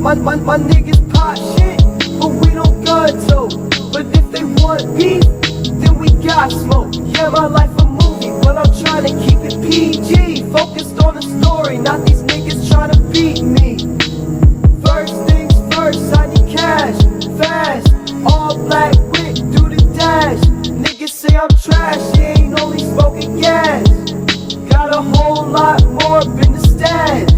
My niggas pop shit, but we don't gun so. But if they want beef, then we got smoke. Yeah, my life a movie, but I'm trying to keep it PG. Focused on the story, not these niggas trying to beat me. First things first, I need cash, fast. All black wick, do the dash. Niggas say I'm trash, you ain't only smoking gas. Got a whole lot more up in the stash.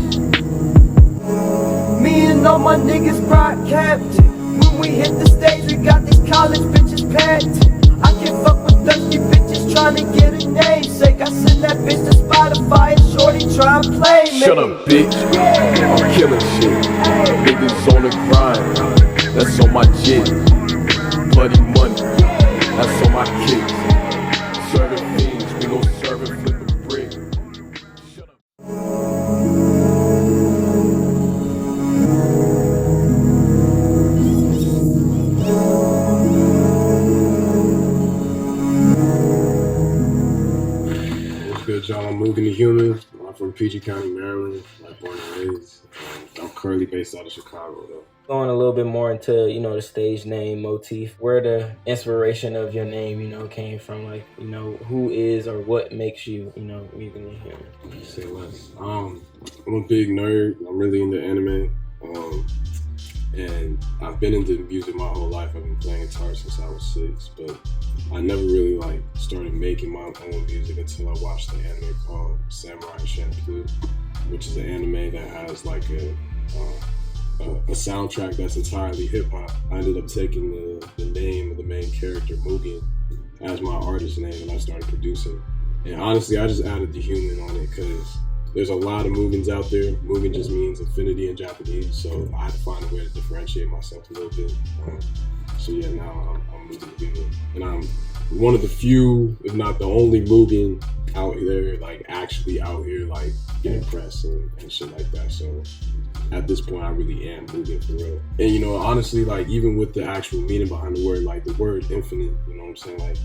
Me and all my niggas brought captain. When we hit the stage, we got these college bitches panting. I can't fuck with thirsty bitches trying to get a namesake. I send that bitch to Spotify and shorty try and play me. Shut up, bitch. I'm killing shit. Niggas on the grind. That's on my jit. Bloody money. That's on my kids. Serving fiends. We gon' serve and flip a brick. Shut up. Good, y'all. I'm Mugen the Human. I'm from PG County, Maryland. Born and raised. I'm currently based out of Chicago, though. Going a little bit more into, the stage name motif, where the inspiration of your name, came from, who is or what makes you, Mugen the Human. Say less. I'm a big nerd. I'm really into anime. And I've been into music my whole life. I've been playing guitar since I was 6, but I never really started making my own music until I watched the anime called Samurai Champloo, which is an anime that has a soundtrack that's entirely hip hop. I ended up taking the name of the main character, Mugen, as my artist name, and I started producing. And honestly, I just added the human on it because there's a lot of Mugens out there. Mugen just means infinity in Japanese, so I had to find a way to differentiate myself a little bit. So yeah, now I'm Mugen the Human. And I'm one of the few, if not the only Mugen out there, actually out here, getting press and shit like that. So at this point, I really am Mugen for real. And honestly, even with the actual meaning behind the word infinite, you know what I'm saying?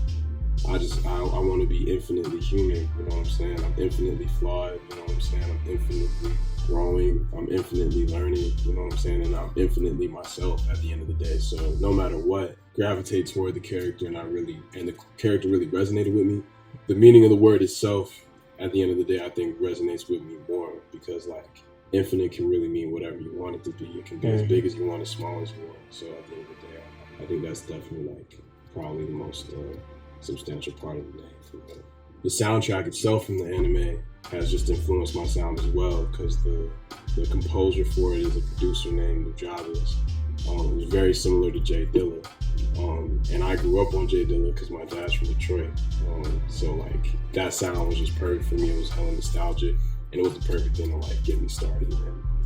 I want to be infinitely human, you know what I'm saying? I'm infinitely flawed, you know what I'm saying? I'm infinitely growing, I'm infinitely learning, you know what I'm saying? And I'm infinitely myself at the end of the day. So no matter what, gravitate toward the character and the character really resonated with me. The meaning of the word itself, at the end of the day, I think resonates with me more because infinite can really mean whatever you want it to be. It can be as big as you want, as small as you want. So at the end of the day, I think that's definitely probably the most substantial part of the name for me. The soundtrack itself from the anime has just influenced my sound as well because the composer for it is a producer named Nujabes, who's very similar to Jay Dilla. And I grew up on Jay Dilla because my dad's from Detroit. So that sound was just perfect for me. It was hella nostalgic and it was the perfect thing to get me started.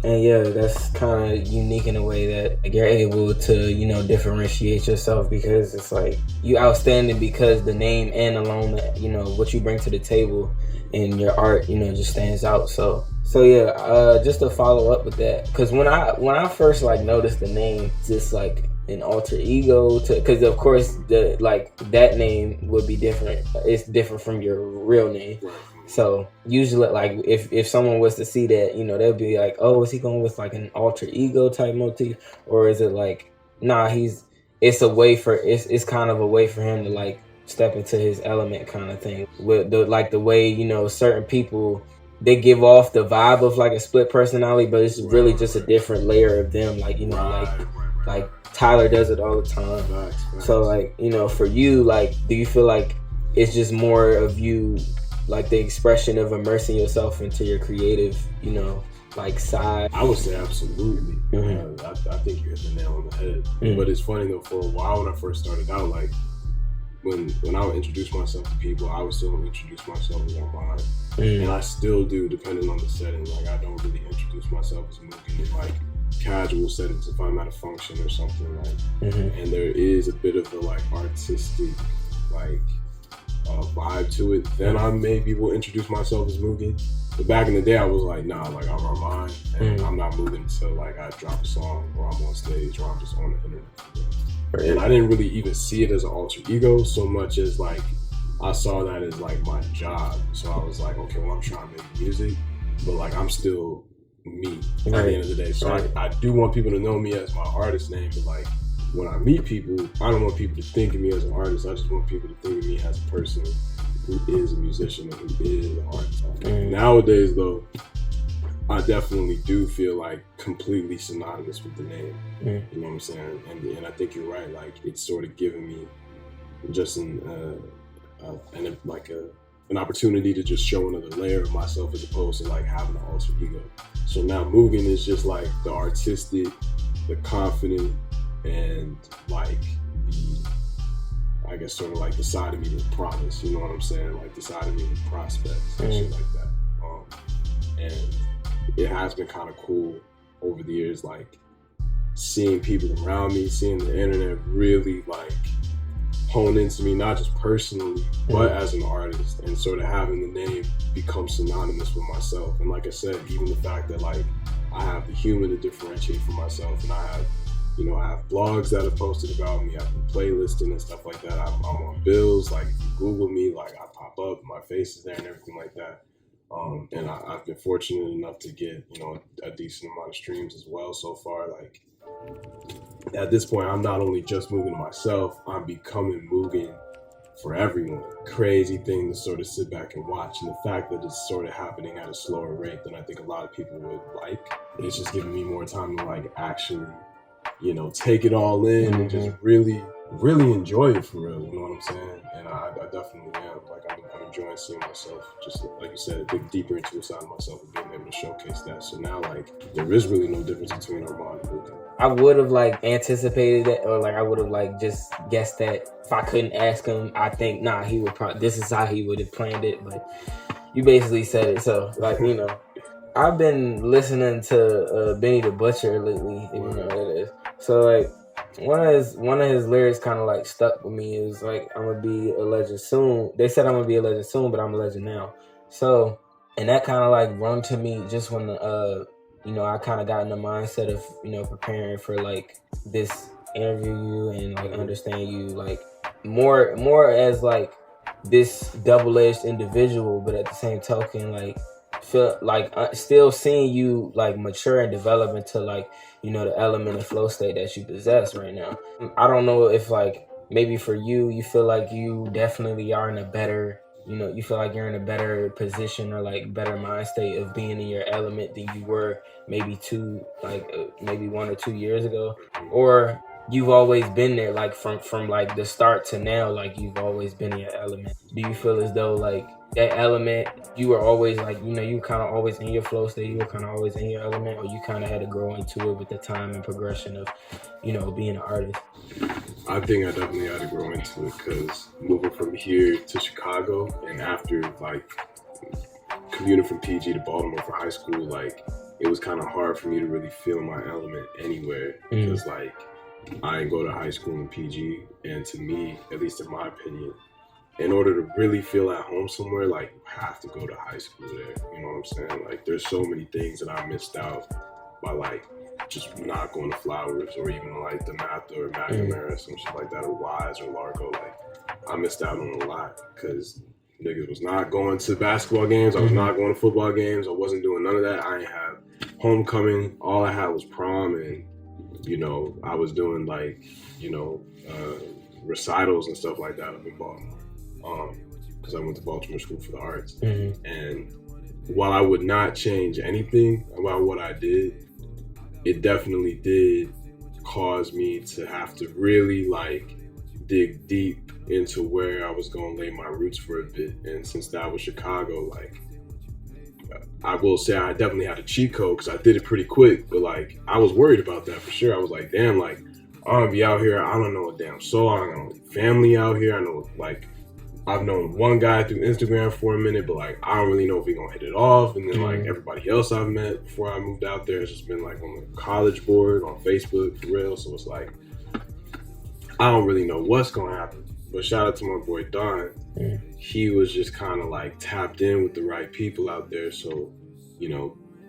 And yeah, that's kind of unique in a way that you're able to, differentiate yourself because it's you outstanding because the name and alone, what you bring to the table and your art, just stands out. So yeah, just to follow up with that, because when I first noticed the name, just an alter ego because of course that name would be different. It's different from your real name. So usually, if someone was to see that, they'll be like, "Oh, is he going with an alter ego type motif, or is it nah? It's a way it's kind of a way for him to step into his element kind of thing. With the way certain people they give off the vibe of a split personality, but it's really just a different layer of them. Tyler does it all the time. Facts. So for you, do you feel it's just more of you? The expression of immersing yourself into your creative, side? I would say absolutely. I think you hit the nail on the head. But it's funny though, for a while when I first started out, when I would introduce myself to people, I would still introduce myself as online. And I still do, depending on the setting. I don't really introduce myself as Mugen in casual settings if I'm at a function or something and there is a bit of the artistic vibe to it, then I maybe will introduce myself as Mugen. But back in the day, I was nah, I'm Armand, and I'm not Mugen until I drop a song, or I'm on stage, or I'm just on the internet. And I didn't really even see it as an alter ego so much as I saw that as my job. So I was okay, well, I'm trying to make music, but I'm still me at the end of the day. So I do want people to know me as my artist name, but like when I meet people, I don't want people to think of me as an artist. I just want people to think of me as a person who is a musician and who is an artist. Nowadays, though, I definitely do feel like completely synonymous with the name. You know what I'm saying? And I think you're right. Like it's sort of giving me just an opportunity to just show another layer of myself as opposed to like having an alter ego. So now Mugen is just like the artistic, the confident, and like I guess sort of like the side of me with promise, you know what I'm saying? Like the side of me with prospects and shit like that. And it has been kind of cool over the years, like seeing people around me, seeing the internet really like hone into me, not just personally, but as an artist, and sort of having the name become synonymous with myself. And like I said, even the fact that like I have the human to differentiate from myself, and I have blogs that are posted about me, I've been playlisting and stuff like that. I'm on bills, like if you Google me, like I pop up, my face is there and everything like that. And I've been fortunate enough to get, a decent amount of streams as well so far. Like at this point, I'm not only just Mugen to myself, I'm becoming Mugen for everyone. Crazy thing to sort of sit back and watch. And the fact that it's sort of happening at a slower rate than I think a lot of people would like, it's just giving me more time to like actually, take it all in and just really, really enjoy it for real. You know what I'm saying? And I definitely am. Like I'm enjoying seeing myself, just like you said, dig deeper into a side of myself and being able to showcase that. So now like there is really no difference between Armand and Mugen. I would have like anticipated it, or like I would have like just guessed that if I couldn't ask him, I think he would probably, this is how he would have planned it. But you basically said it. So like, I've been listening to Benny the Butcher lately, even though it is. So like one of his lyrics kind of like stuck with me. It was like, I'm gonna be a legend soon. They said I'm gonna be a legend soon, but I'm a legend now. So, and that kind of like rung to me just when I kind of got in the mindset of preparing for like this interview and like understand you like more as like this double-edged individual, but at the same token like feel like still seeing you like mature and develop into like the element and flow state that you possess right now. I don't know if like maybe for you feel like you definitely are in a better you feel like you're in a better position or like better mind state of being in your element than you were maybe 1 or 2 years ago, or you've always been there, like from like the start to now, like you've always been in your element. Do you feel as though like that element, you were always like, you kind of always in your flow state, you were kind of always in your element, or you kind of had to grow into it with the time and progression of, being an artist? I think I definitely had to grow into it, because moving from here to Chicago and after like commuting from PG to Baltimore for high school, like it was kind of hard for me to really feel my element anywhere, because like I didn't go to high school in PG, and to me, at least in my opinion, in order to really feel at home somewhere, like you have to go to high school there. You know what I'm saying? Like there's so many things that I missed out by like just not going to Flowers, or even like the Math or McNamara or some shit like that, or Wise or Largo. Like I missed out on a lot because niggas was not going to basketball games. I was not going to football games. I wasn't doing none of that. I didn't have homecoming. All I had was prom, and I was doing like recitals and stuff like that up in Baltimore. Because I went to Baltimore School for the Arts. And while I would not change anything about what I did, it definitely did cause me to have to really like dig deep into where I was going to lay my roots for a bit. And since that was Chicago, like I will say I definitely had a cheat code, because I did it pretty quick, but like I was worried about that for sure. I was like, damn, like I'm gonna be out here, I don't know a damn soul, I don't know family out here. I know like I've known one guy through Instagram for a minute, but like I don't really know if we're gonna hit it off. And then like everybody else I've met before I moved out there has just been like on the college board on Facebook for real. So it's like I don't really know what's gonna happen. But shout out to my boy Don. He was just kind of like tapped in with the right people out there. So,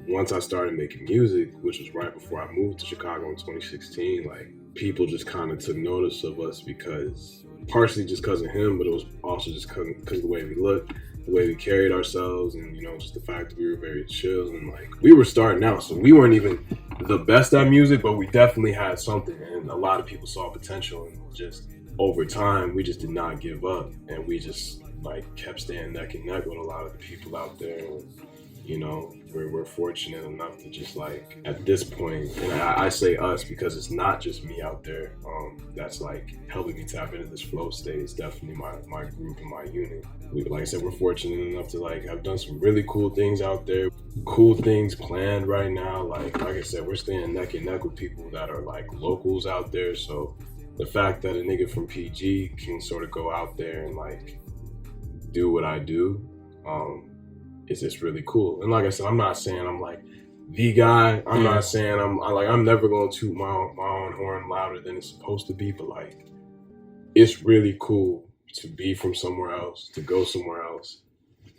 once I started making music, which was right before I moved to Chicago in 2016, like people just kind of took notice of us because partially just because of him, but it was also just because of the way we looked, the way we carried ourselves, and just the fact that we were very chill, and like we were starting out, so we weren't even the best at music, but we definitely had something, and a lot of people saw potential, and just over time we just did not give up, and we just like kept staying neck and neck with a lot of the people out there. And, we're fortunate enough to just like at this point, and I say us because it's not just me out there that's like helping me tap into this flow state. It's definitely my group and my unit. Like I said, we're fortunate enough to like have done some really cool things out there, cool things planned right now. Like I said, we're staying neck and neck with people that are like locals out there. So the fact that a nigga from PG can sort of go out there and like do what I do, it's just really cool. And like I said, I'm not saying I'm like the guy. I'm not saying I'm never gonna toot my own horn louder than it's supposed to be, but like it's really cool to be from somewhere else, to go somewhere else,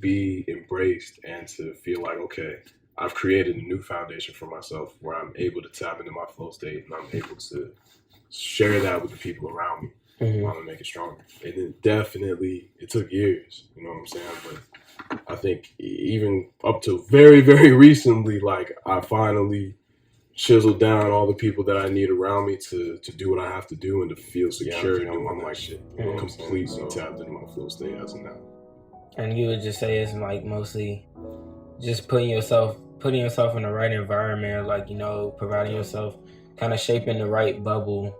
be embraced, and to feel like, okay, I've created a new foundation for myself where I'm able to tap into my flow state, and I'm able to share that with the people around me. I want to make it stronger. And it took years, you know what I'm saying? But I think even up to very, very recently, like I finally chiseled down all the people that I need around me to do what I have to do and to feel secure. I'm like shit, completely tapped into my flow state as of now. And you would just say it's like mostly just putting yourself in the right environment, like, providing yourself, kind of shaping the right bubble,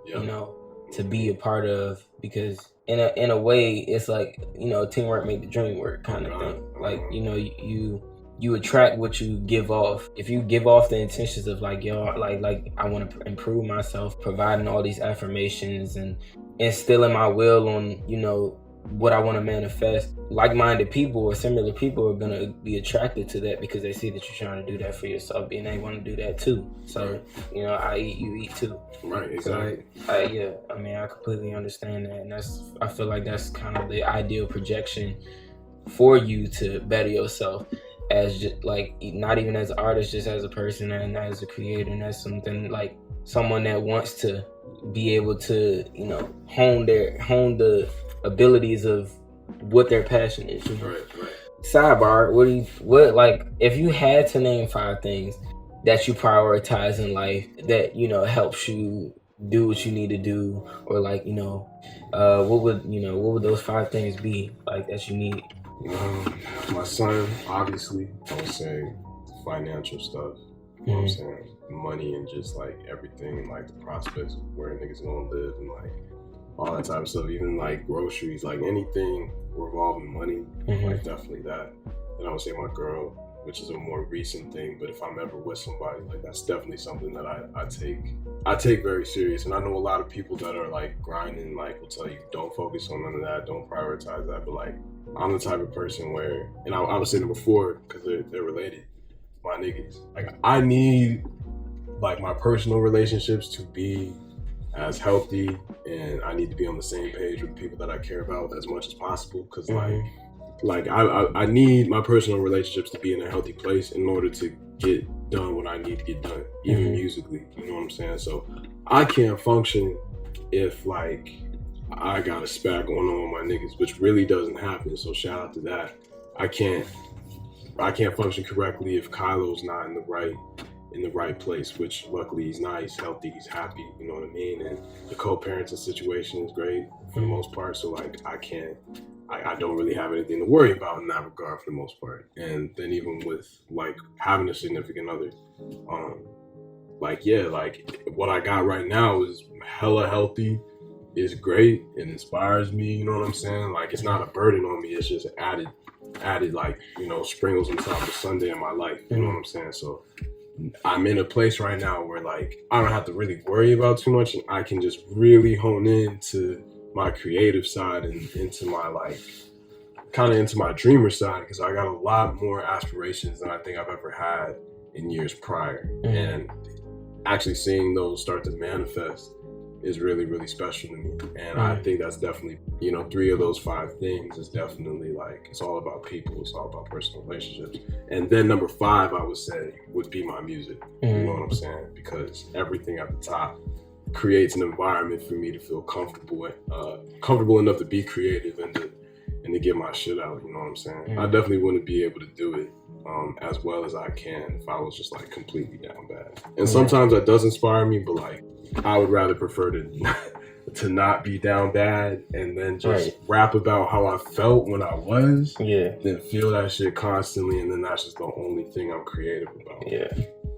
to be a part of, because in a way it's like, teamwork make the dream work kind of thing. Like, you attract what you give off. If you give off the intentions of like, like I want to improve myself, providing all these affirmations and instilling my will on, what I want to manifest, like-minded people or similar people are going to be attracted to that because they see that you're trying to do that for yourself and they want to do that too. So, I eat, you eat too. Right, exactly. So I completely understand that. And I feel like that's kind of the ideal projection for you to better yourself as just like, not even as an artist, just as a person and as a creator, and as something like someone that wants to be able to, hone the abilities of what their passion is. Right. Sidebar, if you had to name 5 things that you prioritize in life that, helps you do what you need to do, or like, what would those 5 things be like that you need? My son, obviously, I would say financial stuff. You know what I'm saying? Money and just like everything, like the prospects of where niggas gonna live and like all that type of stuff, even like groceries, like anything revolving money, like definitely that. And I would say my girl, which is a more recent thing, but if I'm ever with somebody, like that's definitely something that I take very serious. And I know a lot of people that are like grinding, like will tell you don't focus on none of that, don't prioritize that, but like I'm the type of person where, and I was saying it before because they're related, my niggas, like I need like my personal relationships to be as healthy, and I need to be on the same page with people that I care about as much as possible, because like I need my personal relationships to be in a healthy place in order to get done what I need to get done, even musically, you know what I'm saying? So I can't function if like I got a spat going on with my niggas, which really doesn't happen, so shout out to that. I can't function correctly if Kylo's not in the right place, which luckily he's not. He's healthy, he's happy, you know what I mean? And the co-parenting situation is great for the most part, so like I don't really have anything to worry about in that regard for the most part. And then even with like having a significant other, like what I got right now is hella healthy, is great, it inspires me, you know what I'm saying? Like it's not a burden on me, it's just added like, sprinkles on top of the Sunday in my life, you know what I'm saying? So I'm in a place right now where like I don't have to really worry about too much, and I can just really hone into my creative side and into my like kind of into my dreamer side, because I got a lot more aspirations than I think I've ever had in years prior. And actually seeing those start to manifest is really, really special to me. And I think that's definitely, 3 of those 5 things is definitely like, it's all about people, it's all about personal relationships. And then number 5, I would say, would be my music. You know what I'm saying? Because everything at the top creates an environment for me to feel comfortable enough to be creative and to get my shit out. You know what I'm saying? I definitely wouldn't be able to do it as well as I can if I was just like completely down bad. And sometimes that does inspire me, but like I would rather prefer to not be down bad and then just rap about how I felt when I was, than feel that shit constantly, and then that's just the only thing I'm creative about.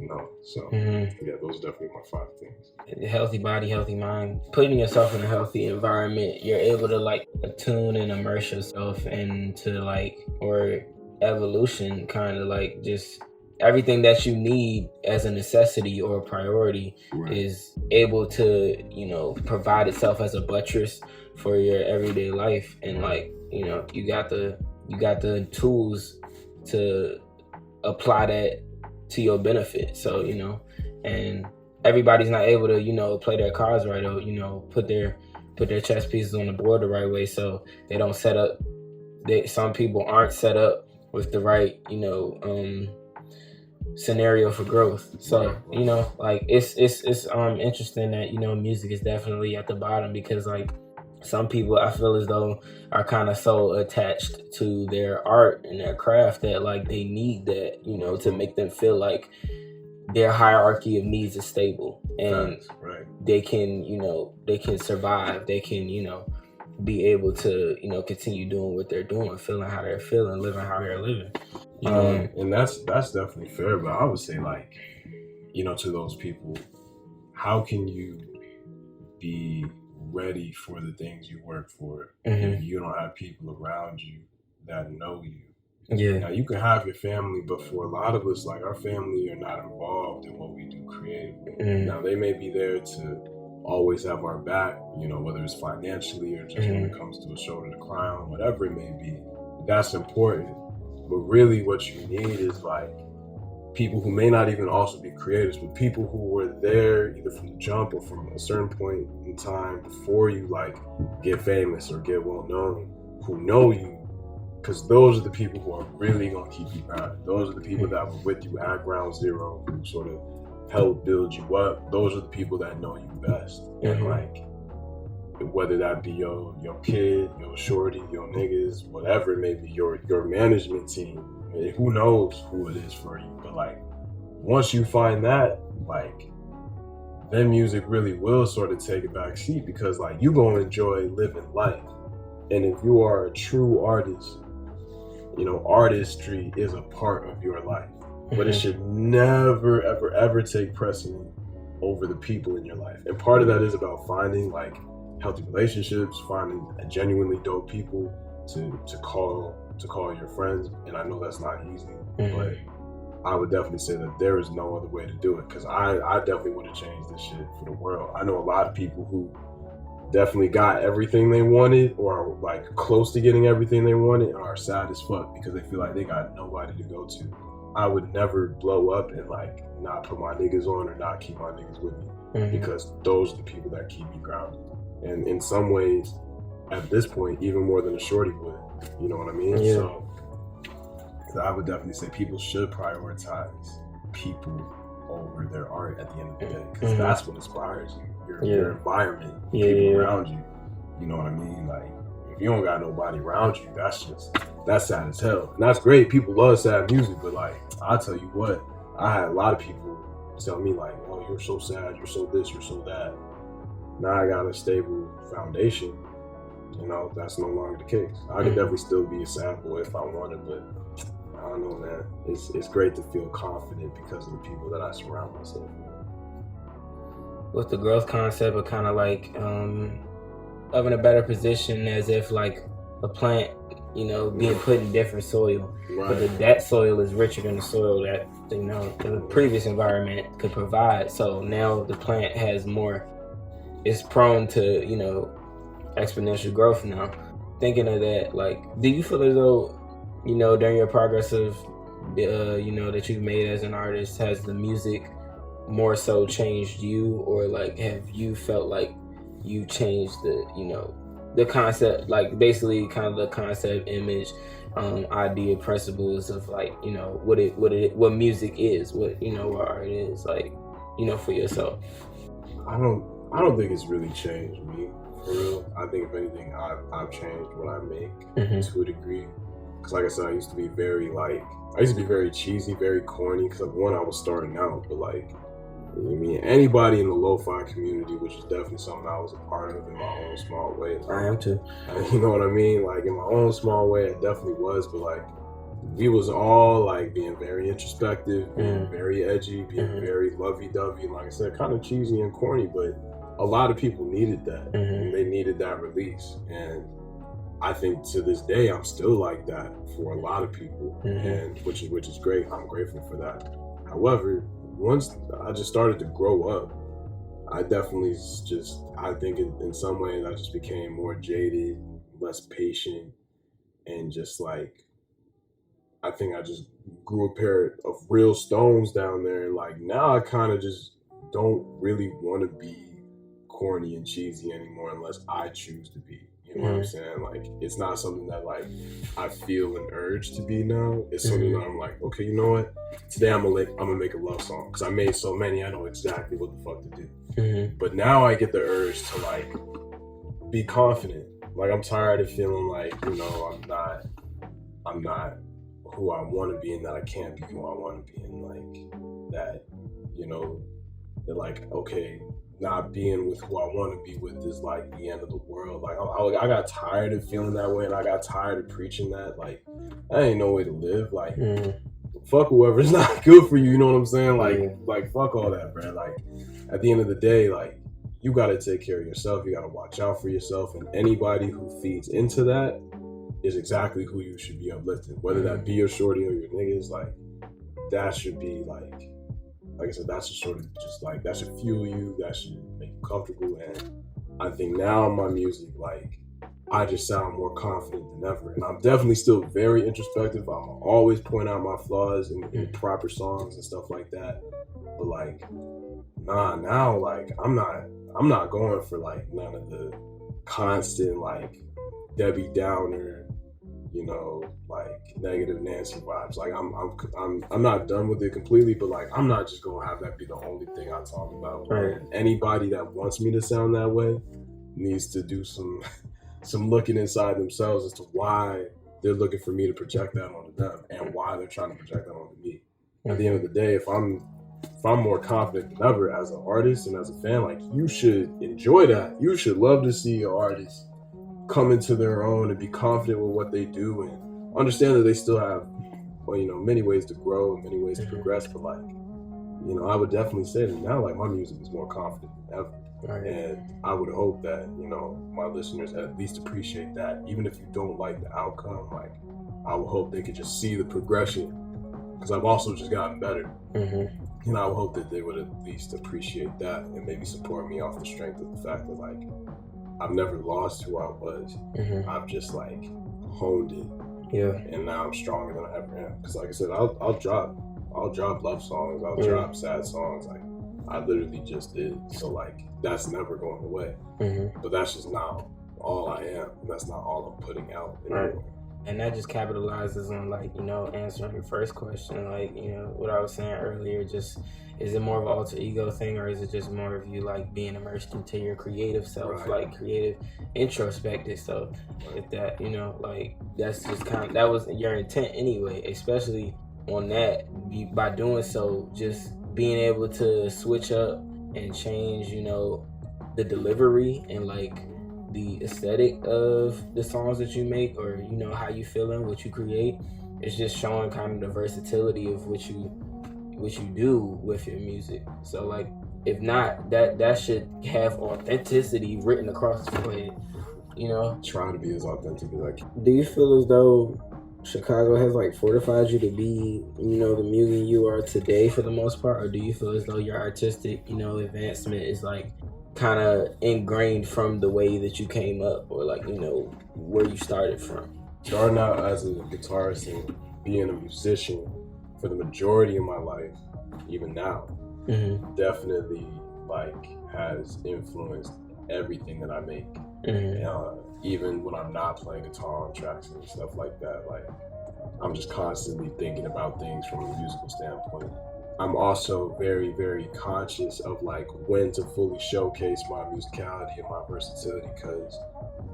You know, so yeah, those are definitely my 5 things. Healthy body, healthy mind. Putting yourself in a healthy environment, you're able to like attune and immerse yourself into like, or evolution, kind of like just everything that you need as a necessity or a priority is able to, you know, provide itself as a buttress for your everyday life. And like, you know, you got the tools to apply that to your benefit. So, you know, and everybody's not able to, you know, play their cards right, or, you know, put their chess pieces on the board the right way. So they don't set up, some people aren't set up with the right, you know, scenario for growth. So, you know, like it's interesting that, you know, music is definitely at the bottom, because like some people I feel as though are kind of so attached to their art and their craft that like they need that, you know, to make them feel like their hierarchy of needs is stable, and they can, you know, they can survive, they can, you know, be able to, you know, continue doing what they're doing, feeling how they're feeling, living how they're living. You know, and that's definitely fair, but I would say like, you know, to those people, how can you be ready for the things you work for if you don't have people around you that know you? Now you can have your family, but for a lot of us, like our family are not involved in what we do creatively. Now they may be there to always have our back, you know, whether it's financially or just when it comes to a shoulder to cry on, whatever it may be. That's important. But really what you need is like people who may not even also be creators, but people who were there either from the jump or from a certain point in time before you like get famous or get well known, who know you, because those are the people who are really going to keep you grounded. Those are the people that were with you at ground zero, who sort of helped build you up. Those are the people that know you best. And like, whether that be your kid, your shorty, your niggas, whatever it may be, your management team, who knows who it is for you. But like, once you find that, like, then music really will sort of take a back seat, because like you gonna enjoy living life. And if you are a true artist, you know, artistry is a part of your life, but it should never, ever, ever take precedent over the people in your life. And part of that is about finding like healthy relationships, finding genuinely dope people to call your friends. And I know that's not easy, but I would definitely say that there is no other way to do it, because I definitely would have changed this shit for the world. I know a lot of people who definitely got everything they wanted, or are like close to getting everything they wanted, and are sad as fuck because they feel like they got nobody to go to. I would never blow up and like not put my niggas on or not keep my niggas with me, because those are the people that keep me grounded. And in some ways, at this point, even more than a shorty would. You know what I mean? So I would definitely say people should prioritize people over their art at the end of the day, because that's what inspires you. Your environment, people around you. You know what I mean? Like, if you don't got nobody around you, that's sad as hell. And that's great. People love sad music, but like, I'll tell you what, I had a lot of people tell me like, oh, you're so sad, you're so this, you're so that. Now I got a stable foundation. You know, that's no longer the case. I could definitely still be a sad boy if I wanted, but I don't know, man. It's great to feel confident because of the people that I surround myself with. With the growth concept of kind of like of in a better position, as if like a plant, you know, being put in different soil, but that soil is richer than the soil that, you know, the previous environment could provide. So now the plant has more, it's prone to, you know, exponential growth now. Thinking of that, like, do you feel as though, you know, during your progress of you know, that you've made as an artist, has the music more so changed you, or like have you felt like you changed the, you know, the concept, like basically kind of the concept, image, idea, principles of like, you know, what music is, what, you know, what art is, like, you know, for yourself? I I don't think it's really changed me, for real. I think if anything, I've changed what I make to a degree. Because like I said, I used to be very cheesy, very corny, because one, I was starting out, but like, I mean, anybody in the lo-fi community, which is definitely something I was a part of in my own small way. Like, I am too. You know what I mean? Like, in my own small way, it definitely was, but like, we was all like being very introspective, being very edgy, being very lovey-dovey, and like I said, kind of cheesy and corny, but a lot of people needed that, and they needed that release, and I think to this day, I'm still like that for a lot of people, and which is great. I'm grateful for that. However, once I just started to grow up, I definitely I think in some ways I just became more jaded, less patient, and just like, I think I just grew a pair of real stones down there. And like, now I kind of just don't really want to be corny and cheesy anymore unless I choose to be. You know what I'm saying? Like, it's not something that like I feel an urge to be now. It's something that I'm like, okay, you know what? Today I'm gonna make a love song, because I made so many, I know exactly what the fuck to do. But now I get the urge to like be confident. Like, I'm tired of feeling like, you know, I'm not who I want to be, and that I can't be who I want to be, and like that, you know, that like, okay, not being with who I want to be with is like the end of the world. Like, I got tired of feeling that way, and I got tired of preaching that. Like, that ain't no way to live. Like, fuck whoever's not good for you. You know what I'm saying? Like fuck all that, bro. Like, at the end of the day, like, you got to take care of yourself. You got to watch out for yourself, and anybody who feeds into that is exactly who you should be uplifting. Whether that be your shorty or your niggas, like, that should be like I said, that should sort of just like, that should fuel you, that should make you comfortable. And I think now my music, like, I just sound more confident than ever. And I'm definitely still very introspective. I'm always point out my flaws in proper songs and stuff like that. But like, now like I'm not going for like none of the constant like Debbie Downer, you know, like negative Nancy vibes. Like I'm not done with it completely, but like I'm not just gonna have that be the only thing I talk about. Right. And anybody that wants me to sound that way needs to do some looking inside themselves as to why they're looking for me to project that onto them and why they're trying to project that onto me. At the end of the day, if I'm more confident than ever as an artist and as a fan, like, you should enjoy that. You should love to see your artists come into their own and be confident with what they do and understand that they still have, well, you know, many ways to grow and many ways to progress. But like, you know, I would definitely say that now, like, my music is more confident than ever. Right. And I would hope that, you know, my listeners at least appreciate that. Even if you don't like the outcome, like, I would hope they could just see the progression, because I've also just gotten better. And I would hope that they would at least appreciate that and maybe support me off the strength of the fact that, like, I've never lost who I was. I've just, like, honed it. Yeah. And now I'm stronger than I ever am. Because, like I said, I'll drop love songs. I'll drop sad songs. Like, I literally just did. So, like, that's never going away. But that's just not all I am. That's not all I'm putting out anymore. Right. And that just capitalizes on, like, you know, answering your first question, like, you know, what I was saying earlier, just, is it more of an alter ego thing, or is it just more of you, like, being immersed into your creative self, like, creative, introspective self, if that, you know, like, that's just kind of, that was your intent anyway, especially on that, by doing so, just being able to switch up and change, you know, the delivery and, like, the aesthetic of the songs that you make, or, you know, how you feeling, what you create. It's just showing kind of the versatility of what you do with your music. So, like, if not, that should have authenticity written across the plate, you know? Try to be as authentic as I can. Do you feel as though Chicago has, like, fortified you to be, you know, the Mugen you are today for the most part, or do you feel as though your artistic, you know, advancement is, like, kind of ingrained from the way that you came up, or, like, you know, where you started from? Starting out as a guitarist and being a musician for the majority of my life, even now, definitely, like, has influenced everything that I make. Even when I'm not playing guitar on tracks and stuff like that, like, I'm just constantly thinking about things from a musical standpoint. I'm also very, very conscious of like when to fully showcase my musicality and my versatility, because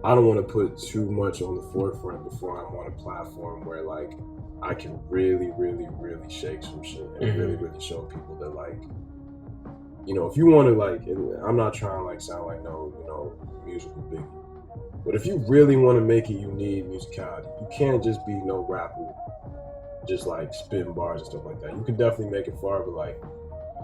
I don't want to put too much on the forefront before I'm on a platform where like I can really, really, really shake some shit and really, really show people that like, you know, if you want to like, and I'm not trying to like sound like no, you know, musical biggie, but if you really want to make it, you need musicality. You can't just be no rapper, just like spitting bars and stuff like that. You can definitely make it far, but like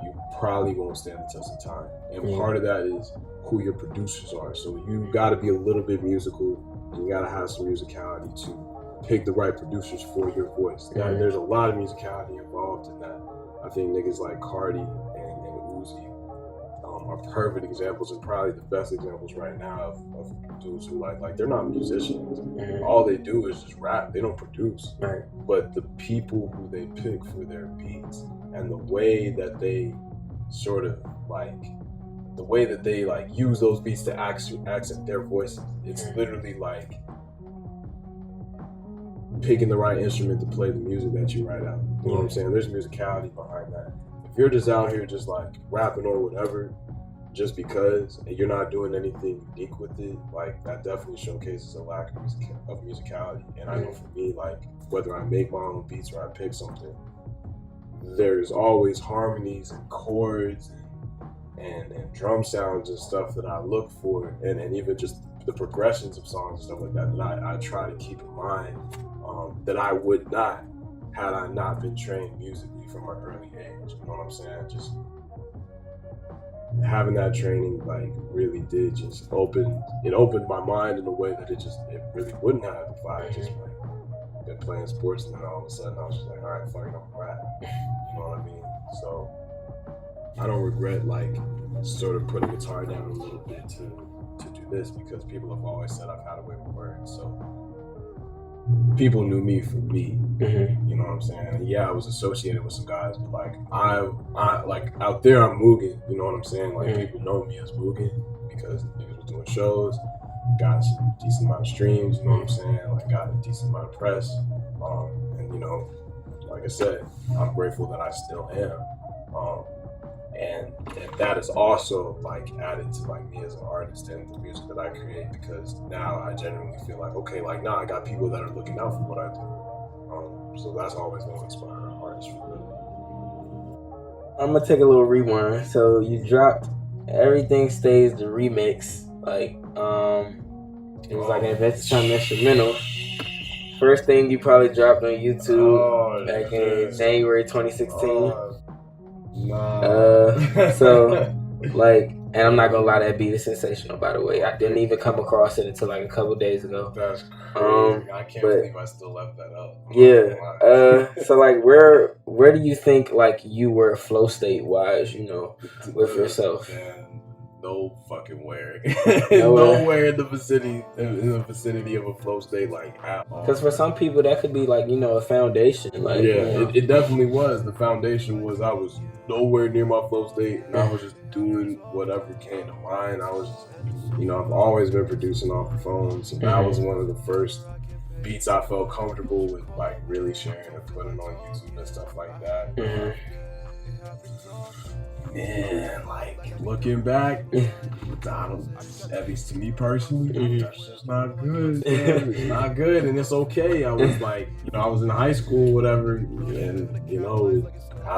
you probably won't stand the test of time. And part of that is who your producers are. So you got to be a little bit musical, and you got to have some musicality to pick the right producers for your voice. There's a lot of musicality involved in that. I think niggas like Cardi and Uzi are perfect examples, and probably the best examples right now of dudes who like they're not musicians. All they do is just rap. They don't produce. But the people who they pick for their beats and the way that they sort of like use those beats to accent their voices, it's literally like picking the right instrument to play the music that you write out. You know what I'm saying? There's musicality behind that. If you're just out here just like rapping or whatever, just because, and you're not doing anything unique with it, like that definitely showcases a lack of musicality. And I know for me, like whether I make my own beats or I pick something, there's always harmonies and chords and drum sounds and stuff that I look for, and even just the progressions of songs and stuff like that I try to keep in mind, that I would not had I not been trained musically from an early age. You know what I'm saying? Just having that training like really did just opened my mind in a way that it really wouldn't have if I had just like been playing sports, and then all of a sudden I was just like, all right, fuck it, I'm a rap. You know what I mean? So I don't regret like sort of putting guitar down a little bit to do this, because people have always said I've had a way with words. So people knew me for me. You know what I'm saying? And yeah, I was associated with some guys, but like I like out there I'm Mugen. You know what I'm saying? Like people know me as Mugen because niggas was doing shows, got a decent amount of streams. You know what I'm saying? Like got a decent amount of press. And you know, like I said, I'm grateful that I still am. And that is also like added to like me as an artist and the music that I create, because now I genuinely feel like, okay, like now I got people that are looking out for what I do. So that's always going to inspire an artist for real. I'm gonna take a little rewind. So you dropped Everything Stays, the remix. Like it was like an Adventure Time instrumental. First thing you probably dropped on YouTube back in January 2016. So like, and I'm not gonna lie, that beat is sensational, by the way. I didn't even come across it until like a couple days ago. That's crazy. I can't believe I still left that up. So like where do you think like you were flow state wise, you know, with yourself? Man, no fucking where. Nowhere in the vicinity of a flow state, like at all. Because for some people that could be like, you know, a foundation. Like, it definitely was. The foundation was I was nowhere near my flow state, and I was just doing whatever came to mind. I was just, you know, I've always been producing off the phone, so that was one of the first beats I felt comfortable with, like really sharing and putting on YouTube and stuff like that. Man, like looking back, at least to me personally, that's just not good. It's not good, and it's okay. I was like, you know, I was in high school, whatever, and you know, I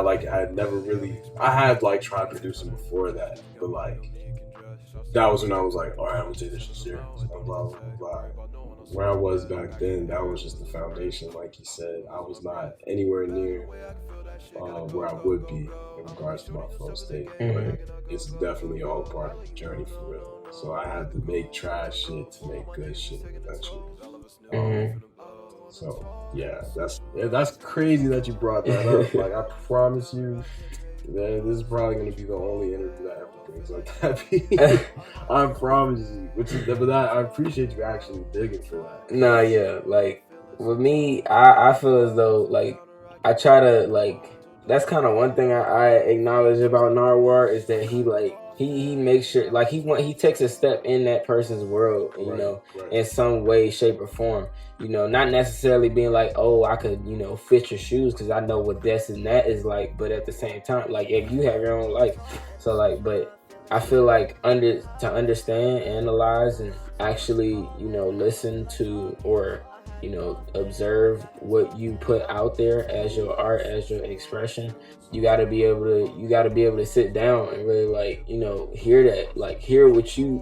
had like tried producing before that, but like that was when I was like, all right, I'm gonna take this shit serious. Blah, blah, blah, blah. Where I was back then, that was just the foundation. Like you said, I was not anywhere near where I would be in regards to my flow state, but it's definitely all part of the journey for real. So I had to make trash shit to make good shit eventually. So yeah, that's crazy that you brought that up. Like I promise you, man, this is probably gonna be the only interview that ever brings up that beat. I promise you. But I appreciate you actually digging for that. Nah, yeah, like with me, I feel as though like I try to like. That's kind of one thing I acknowledge about Narwhal is that he like he makes sure like he takes a step in that person's world, you know, in some way, shape, or form. You know, not necessarily being like, oh, I could, you know, fit your shoes because I know what this and that is like, but at the same time, like, if you have your own life, so like, but I feel like to understand, analyze, and actually, you know, listen to or, you know, observe what you put out there as your art, as your expression. You gotta be able to sit down and really, like, you know, hear that, like, hear what you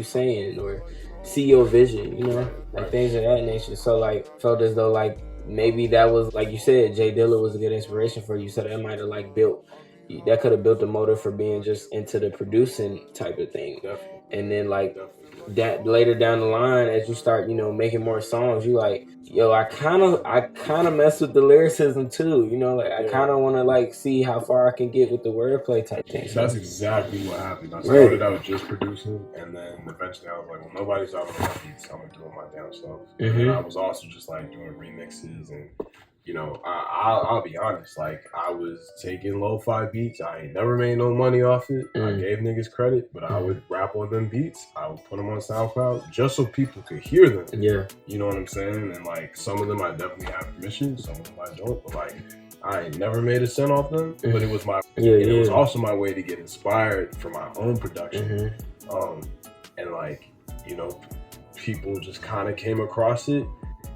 saying, or see your vision, you know, like things of that nature. So like, felt as though like maybe that was, like you said, Jay Dilla was a good inspiration for you. So that might have like that could have built a motive for being just into the producing type of thing. Definitely. And then like that later down the line, as you start, you know, making more songs, you like, yo, I kind of mess with the lyricism too, you know, like I kind of want to like see how far I can get with the wordplay type thing. So that's exactly what happened. I started out just producing, and then eventually I was like, well, nobody's out on my beats, so I'm gonna do it my damn self. And I was also just like doing remixes, and you know, I'll be honest, like I was taking lo-fi beats. I ain't never made no money off it. I gave niggas credit, but I would rap on them beats. I would put them on SoundCloud just so people could hear them. Yeah. You know what I'm saying? And like some of them I definitely have permission, some of them I don't. But like I ain't never made a cent off them. But it was it was also my way to get inspired for my own production. And like, you know, people just kind of came across it.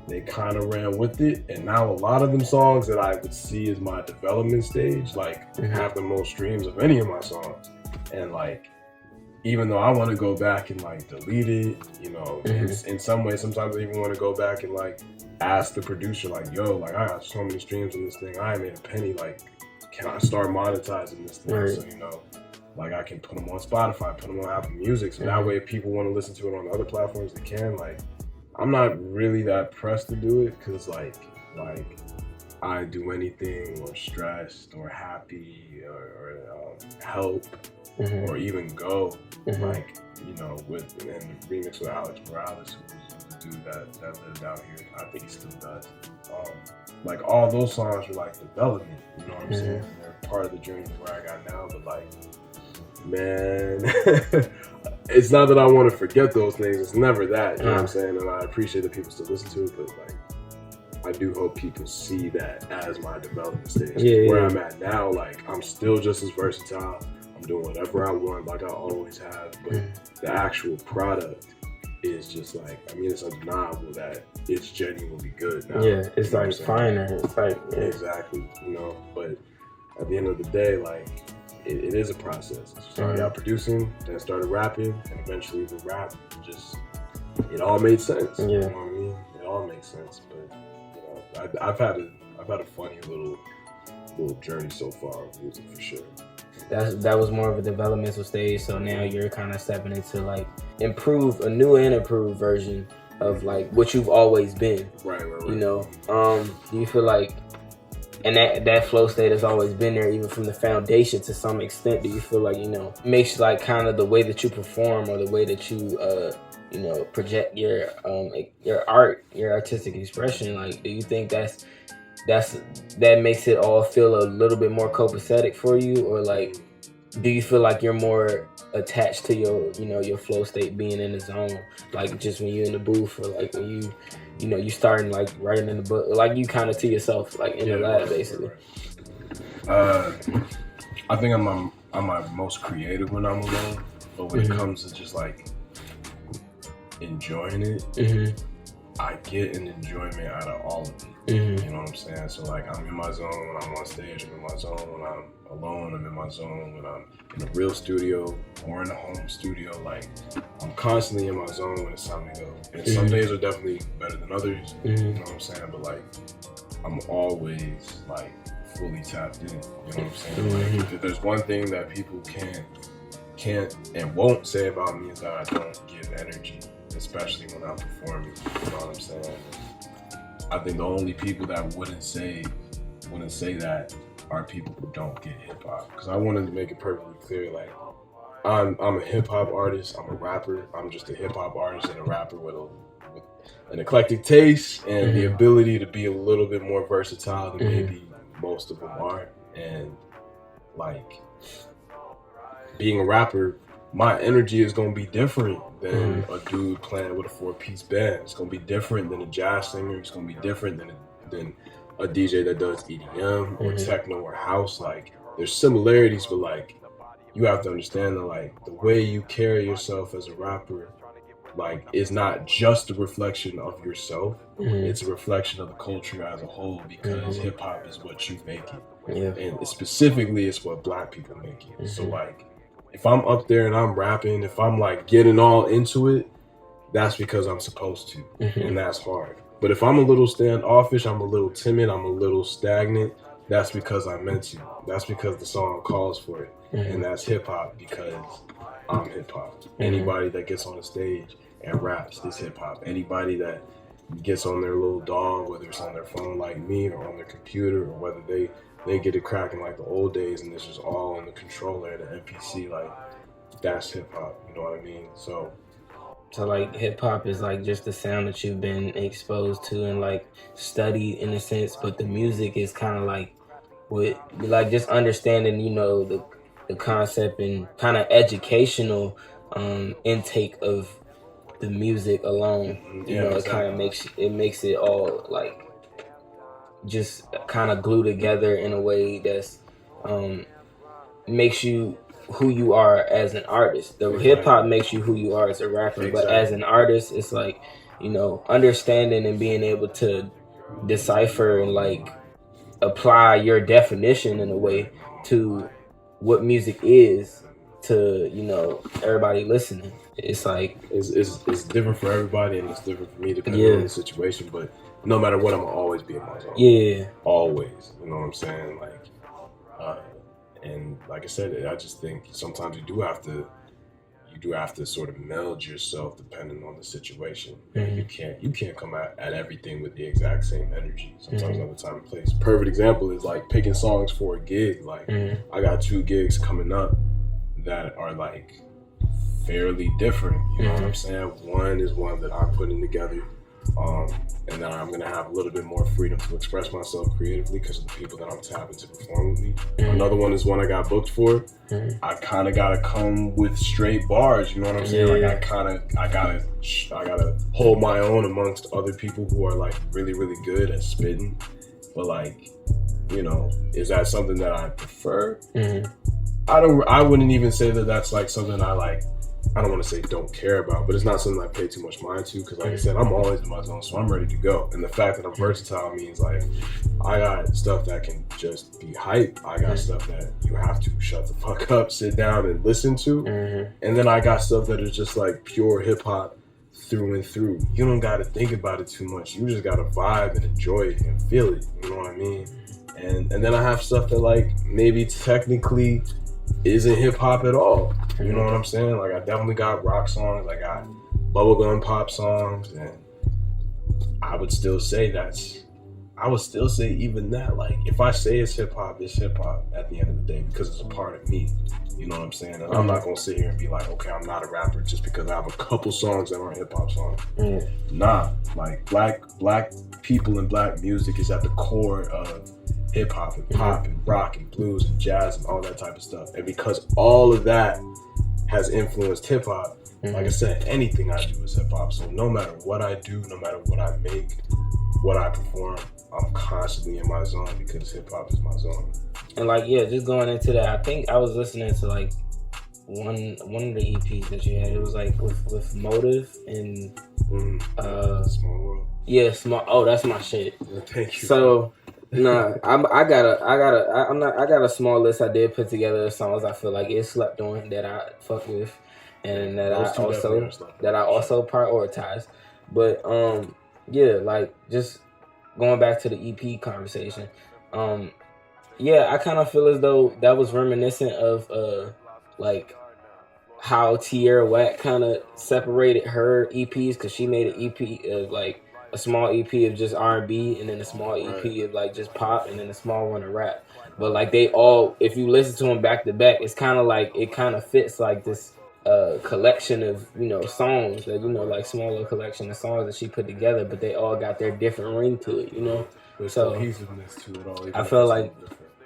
They kind of ran with it, and now a lot of them songs that I would see as my development stage, like, have the most streams of any of my songs. And like, even though I want to go back and like delete it, you know, in some ways, sometimes I even want to go back and like ask the producer, like, yo, like I got so many streams on this thing, I ain't made a penny, like, can I start monetizing this thing? So, you know, like I can put them on Spotify, put them on Apple Music, so that way if people want to listen to it on other platforms, they can. Like, I'm not really that pressed to do it because like I do anything or stressed or happy or help or even go like, you know, with and the remix with Alex Morales, who's the dude that lived out here. I think he still does. Like all those songs were like development, you know what I'm saying? And they're part of the journey to where I got now, but like, man, it's not that I want to forget those things. It's never that, you know what I'm saying? And I appreciate that people still listen to it, but like, I do hope people see that as my development stage. Where I'm at now, like, I'm still just as versatile. I'm doing whatever I want, like I always have. But the actual product is just like, I mean, it's undeniable that it's genuinely good now. Yeah, it's like finer. It's like exactly, you know. But at the end of the day, like, it is a process. Started out producing, then started rapping, and eventually the rap just, it all made sense. You know what I mean? It all makes sense. But you know, I've had a funny little journey so far with music for sure. That was more of a developmental stage. So now you're kind of stepping into like a new and improved version of like what you've always been. Right. You know, do you feel like, and that flow state has always been there, even from the foundation to some extent? Do you feel like, you know, makes like kind of the way that you perform or the way that you, you know, project your art, your artistic expression? Like, do you think that makes it all feel a little bit more copacetic for you, or like, do you feel like you're more attached to your, you know, your flow state being in the zone, like just when you're in the booth, or like when you know, you starting like writing in the book, like you kind of to yourself, like in the lab, basically? I think I'm my most creative when I'm alone, but when it comes to just like enjoying it, I get an enjoyment out of all of it. You know what I'm saying? So like, I'm in my zone when I'm on stage, I'm in my zone when I'm alone, I'm in my zone when I'm in a real studio or in a home studio. Like, I'm constantly in my zone when it's time to go. And some days are definitely better than others, you know what I'm saying? But like, I'm always like fully tapped in, you know what I'm saying? Like, if there's one thing that people can't and won't say about me, is that I don't give energy, especially when I'm performing, you know what I'm saying? I think the only people that wouldn't say that are people who don't get hip hop. Because I wanted to make it perfectly clear, like, I'm a hip hop artist, I'm a rapper, I'm just a hip hop artist and a rapper with an eclectic taste and the ability to be a little bit more versatile than maybe most of them are. And like, being a rapper, my energy is gonna be different than a dude playing with a 4-piece band. It's gonna be different than a jazz singer. It's gonna be different than a DJ that does EDM or techno or house. Like, there's similarities, but like, you have to understand that like the way you carry yourself as a rapper, like, is not just a reflection of yourself. It's a reflection of the culture as a whole, because hip hop is what you make it, and specifically it's what Black people make it. So like, if I'm up there and I'm rapping, if I'm like getting all into it, that's because I'm supposed to, and that's hard. But if I'm a little standoffish, I'm a little timid, I'm a little stagnant, that's because I meant to. That's because the song calls for it. And that's hip hop because I'm hip hop. Anybody that gets on the stage and raps is hip hop. Anybody that gets on their little dog, whether it's on their phone like me or on their computer, or whether they get it cracking like the old days and this is all on the controller and the MPC, like, that's hip hop. You know what I mean? So like hip hop is like just the sound that you've been exposed to and like studied in a sense, but the music is kind of like with like just understanding, you know, the concept and kind of educational intake of the music alone. You know, exactly. It kind of makes it all like just kind of glue together in a way that's makes you who you are as an artist. The hip hop makes you who you are as a rapper, but as an artist, it's like, you know, understanding and being able to decipher and like apply your definition in a way to what music is to, you know, everybody listening. It's like it's different for everybody, and it's different for me depending on the situation. But no matter what, I'm gonna always be in my zone. Yeah, always. You know what I'm saying? Like, and like I said, I just think sometimes you do have to sort of meld yourself depending on the situation. You can't come at everything with the exact same energy. Sometimes other time and place. Perfect example is like picking songs for a gig. Like, I got 2 gigs coming up that are like fairly different. You know what I'm saying? One is one that I'm putting together, and then I'm gonna have a little bit more freedom to express myself creatively because of the people that I'm tapping to perform with me. Another one is one I got booked for. I kind of gotta come with straight bars. You know what I'm saying? Like, I gotta hold my own amongst other people who are like really, really good at spitting. But like, you know, is that something that I prefer? I wouldn't even say that that's like something I don't want to say don't care about, but it's not something I pay too much mind to, because like I said, I'm always in my zone, so I'm ready to go. And the fact that I'm versatile means like I got stuff that can just be hype. I got stuff that you have to shut the fuck up, sit down and listen to. And then I got stuff that is just like pure hip hop through and through. You don't got to think about it too much. You just got to vibe and enjoy it and feel it. You know what I mean? And then I have stuff that like maybe technically isn't hip hop at all. You know what I'm saying? Like, I definitely got rock songs, I got bubblegum pop songs, and I would still say even that, like, if I say it's hip hop at the end of the day, because it's a part of me. You know what I'm saying? And I'm not gonna sit here and be like, okay, I'm not a rapper just because I have a couple songs that aren't hip hop songs. Nah, like black people and black music is at the core of hip hop and pop and rock and blues and jazz and all that type of stuff. And because all of that has influenced hip hop, like I said, anything I do is hip hop. So no matter what I do, no matter what I make, what I perform, I'm constantly in my zone because hip hop is my zone. And like, yeah, just going into that, I think I was listening to like one of the EPs that you had. It was like with Motive and Small World. Yeah, Small. Oh, that's my shit. Well, thank you. So. Nah, I got a small list I did put together of songs I feel like it slept on that I fuck with, and that I also prioritize. But yeah, like just going back to the EP conversation, yeah, I kind of feel as though that was reminiscent of like how Tierra Whack kind of separated her EPs, because she made an EP of like a small EP of just R&B, and then a small EP of like just pop, and then a small one of rap. But like they all, if you listen to them back to back, it's kind of like it kind of fits like this collection of, you know, songs that, you know, like smaller collection of songs that she put together, but they all got their different ring to it, you know. There's so cohesiveness to it all. I felt like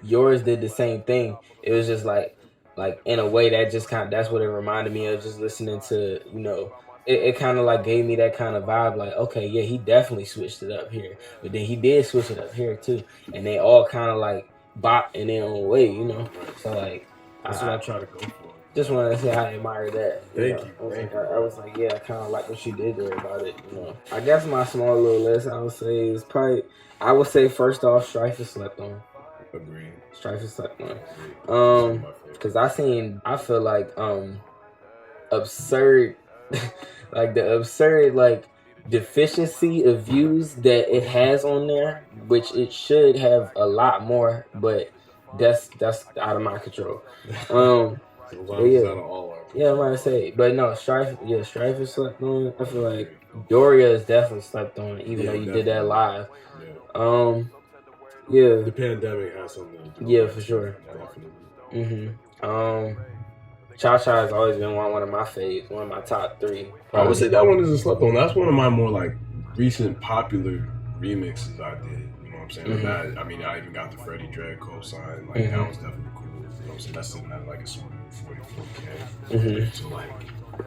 yours did the same thing. It was just like like in a way that just that's what it reminded me of, just listening to, you know, it kind of like gave me that kind of vibe, like, okay, yeah, he definitely switched it up here, but then he did switch it up here too, and they all kind of like bop in their own way, you know. So like That's what I try to go for. just wanted to say I admire that. Thank know? you. I was like, yeah, I kind of like what you did there about it. You know, I guess my small little list I would say is probably, I would say first off, Strife is slept on. Agreed. Strife is slept on. Agreed. Cause I feel like absurd, like the absurd like deficiency of views that it has on there, which it should have a lot more, but that's out of my control. Yeah, I might say, but no, Strife is slept on. I feel like Doria is definitely slept on, even though you did that live. Yeah. The pandemic has something to do with Yeah, for sure. Definitely. Cha Cha has always been one of my faves, one of my top 3. I would say that one isn't slept on. That's one of my more like recent popular remixes I did. You know what I'm saying? That, I mean, I even got the Freddie Dredd co-sign. Like that was definitely cool. You know what I'm saying? That's sitting at like a 44K. So like,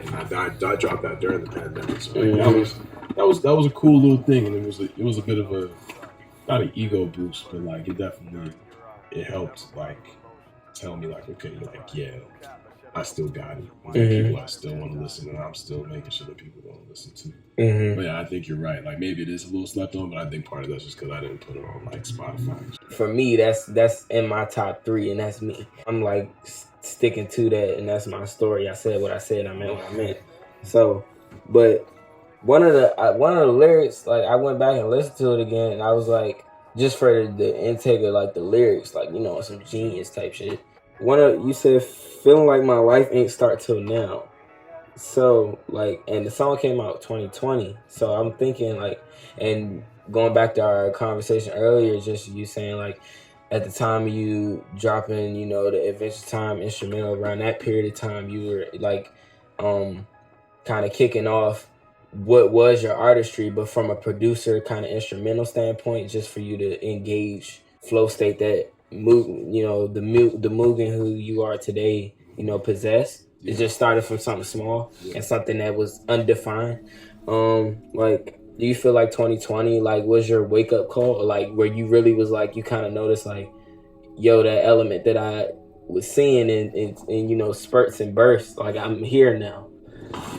and I dropped that during the pandemic. So like, that was a cool little thing, and it was a bit of a, not an ego boost, but like it helped like tell me like, okay, like, yeah, I still got it. People I still want to listen, and I'm still making sure that people want to listen to. But yeah, I think you're right. Like maybe it is a little slept on, but I think part of that's just because I didn't put it on like Spotify. For me, that's in my top 3, and that's me. I'm like sticking to that, and that's my story. I said what I said. I meant what I meant. So, but one of the lyrics, like I went back and listened to it again, and I was like, just for the intake of like the lyrics, like, you know, some genius type shit. You said feeling like my life ain't start till now. So like, and the song came out 2020. So I'm thinking like, and going back to our conversation earlier, just you saying like, at the time you dropping, you know, the Adventure Time instrumental, around that period of time, you were like, kind of kicking off what was your artistry, but from a producer kind of instrumental standpoint, just for you to engage flow state that you know, the Mugen who you are today, you know, possess. It just started from something small and something that was undefined. Like, do you feel like 2020 like was your wake up call, or like where you really was like, you kind of noticed like, yo, that element that I was seeing in you know, spurts and bursts, like I'm here now?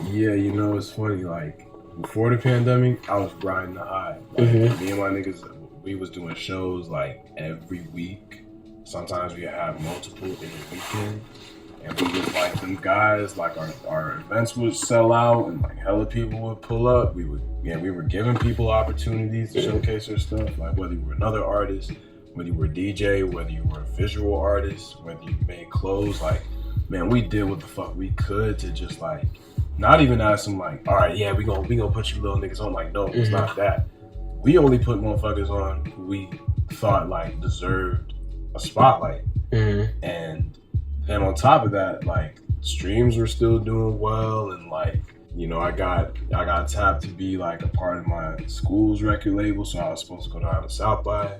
Yeah, you know, it's funny, like before the pandemic, I was riding the high. Like, me and my niggas, we was doing shows like every week. Sometimes we have multiple in a weekend. And we was like them guys, like our events would sell out and like hella people would pull up. We were giving people opportunities to showcase their stuff. Like whether you were another artist, whether you were a DJ, whether you were a visual artist, whether you made clothes, like, man, we did what the fuck we could to just like, not even ask them like, all right, yeah, we gonna put you little niggas on. Like, no, it's not that. We only put motherfuckers on who we thought like deserved a spotlight. And on top of that, like streams were still doing well, and like, you know, I got tapped to be like a part of my school's record label, so I was supposed to go down to South by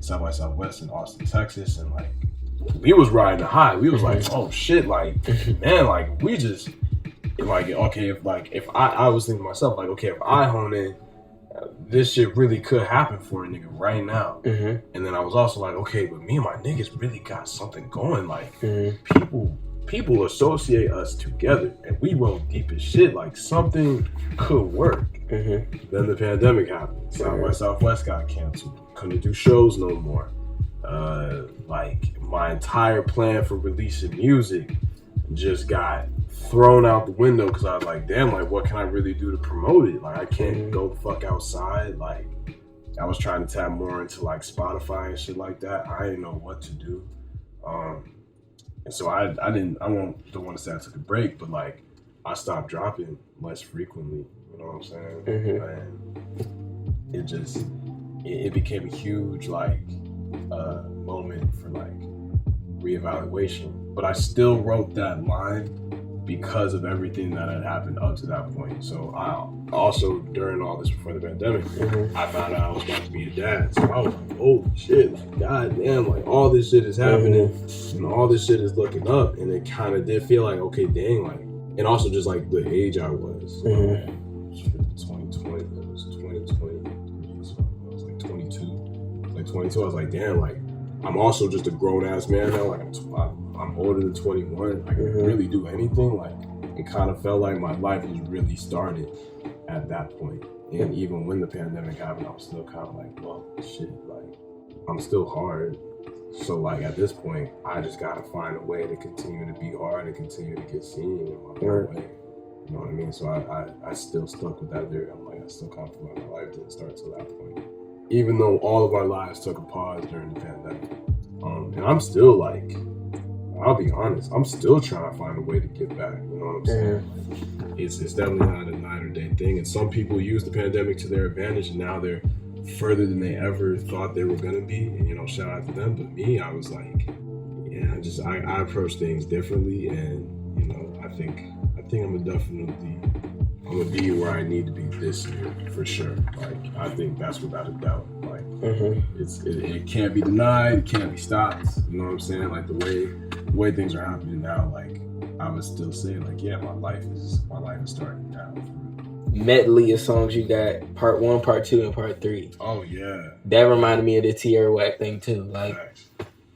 Southwest in Austin, Texas, and like we was riding the high. We was like, oh shit, like man, like we just like, okay, if I was thinking to myself like, okay, if I hone in, this shit really could happen for a nigga right now. And then I was also like, okay, but me and my niggas really got something going. Like people associate us together, and we roll deep as shit. Like something could work. Then the pandemic happened. South by Southwest got canceled. Couldn't do shows no more. Like my entire plan for releasing music just got thrown out the window because I was like, damn, like what can I really do to promote it? Like I can't go the fuck outside. Like I was trying to tap more into like Spotify and shit like that. I didn't know what to do. And so I don't want to say I took a break, but like I stopped dropping less frequently. You know what I'm saying? And it just it became a huge like moment for like reevaluation. But I still wrote that line because of everything that had happened up to that point. So also during all this before the pandemic, I found out I was about to be a dad. So I was like, oh shit, like, goddamn, like all this shit is happening and all this shit is looking up. And it kind of did feel like, okay, dang, like, and also just like the age I was. 2020, it was 2020, so I was like 22. Like 22, I was like, damn, like, I'm also just a grown ass man now. Like, I'm older than 21. I can really do anything. Like, it kind of felt like my life was really started at that point. And even when the pandemic happened, I was still kind of like, well, shit, like, I'm still hard. So, like, at this point, I just got to find a way to continue to be hard and continue to get seen in my own way. You know what I mean? So I still stuck with that lyric. I'm like, I still kind of feel like my life didn't start till that point. Even though all of our lives took a pause during the pandemic. And I'm still like, I'll be honest, I'm still trying to find a way to get back. You know what I'm saying? Like, it's definitely not a night or day thing. And some people use the pandemic to their advantage, and now they're further than they ever thought they were gonna be. And, you know, shout out to them. But me, I was like, yeah, I approach things differently, and you know, I think I'm gonna be where I need to be this year for sure. Like, I think that's without a doubt. Like, it can't be denied, it can't be stopped. You know what I'm saying? Like, the way things are happening now, like, I would still say, like, yeah, my life is starting now. Medley of songs you got, part 1, part 2, and part 3. Oh yeah, that reminded me of the Tierra Whack thing too. Like,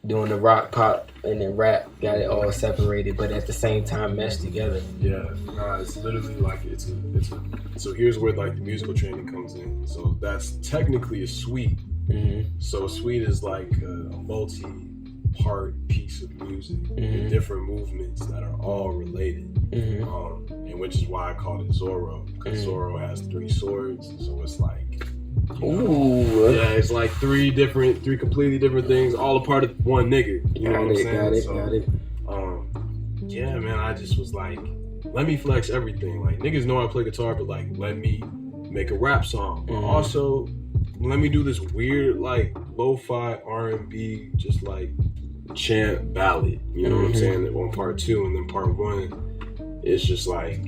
doing the rock, pop, and then rap, got it all separated, but at the same time meshed together. Yeah, it's literally like it's a. So here's where like the musical training comes in. So that's technically a suite. So a suite is like a multi-part piece of music with different movements that are all related, and which is why I call it Zorro, because Zorro has 3 swords. So it's like. Yeah, it's like 3 completely different things, all a part of one nigga. You know what I'm saying? Got it. Yeah, man, I just was like, let me flex everything. Like, niggas know I play guitar, but like, let me make a rap song. Also, let me do this weird, like, lo-fi R&B, just like chant ballad. You know what I'm saying? On part 2, and then part 1, it's just like.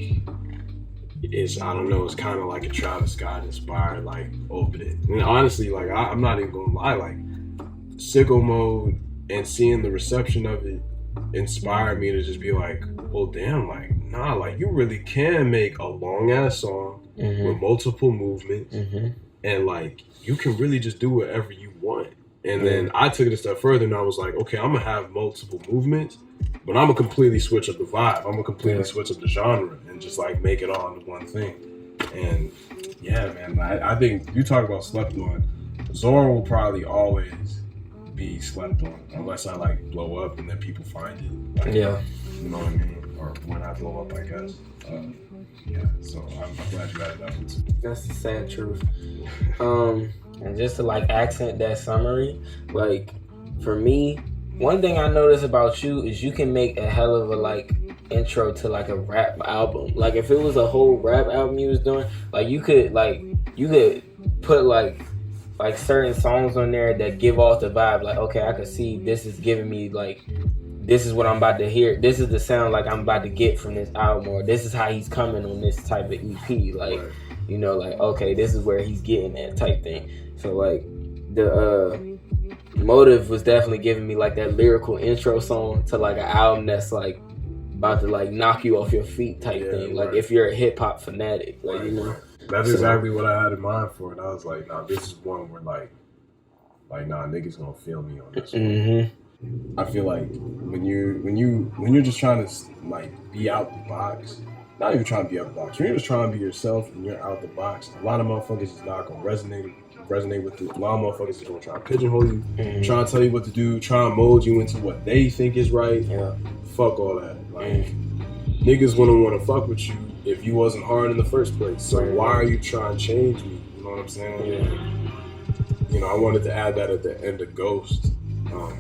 I don't know, it's kind of like a Travis Scott inspired, like, open it. And honestly, like, I'm not even gonna lie, like, Sicko Mode and seeing the reception of it inspired me to just be like, well, damn, like, nah, like, you really can make a long ass song with multiple movements, and like, you can really just do whatever you want. And then I took it a step further, and I was like, okay, I'm gonna have multiple movements, but I'm gonna completely switch up the vibe. I'm gonna completely switch up the genre and just like make it all into one thing. And yeah, man, I think you talk about slept on. Zorro will probably always be slept on unless I like blow up and then people find it. Like, you know what I mean? Or when I blow up, I guess. Yeah, so I'm glad you added that one too. That's the sad truth. And just to like accent that summary, like, for me, one thing I notice about you is you can make a hell of a like intro to like a rap album. Like, if it was a whole rap album you was doing, like, you could put like certain songs on there that give off the vibe. Like, okay, I could see this is giving me like, this is what I'm about to hear. This is the sound like I'm about to get from this album, or this is how he's coming on this type of EP. Like, you know, like, okay, this is where he's getting at type thing. So like the Motive was definitely giving me like that lyrical intro song to like an album that's like about to like knock you off your feet type thing. Like, if you're a hip hop fanatic, like, you know. That's exactly what I had in mind for it. I was like, nah, this is one where like nah, niggas gonna feel me on this one. I feel like when you're just trying to like be out the box, not even trying to be out the box, when you're just trying to be yourself and you're out the box, a lot of motherfuckers is not gonna resonate with it. A lot of motherfuckers is gonna try to pigeonhole you, trying to tell you what to do, trying to mold you into what they think is right. Fuck all that. Like, niggas gonna want to fuck with you if you wasn't hard in the first place. So why are you trying to change me? You know what I'm saying? You know, I wanted to add that at the end of Ghost,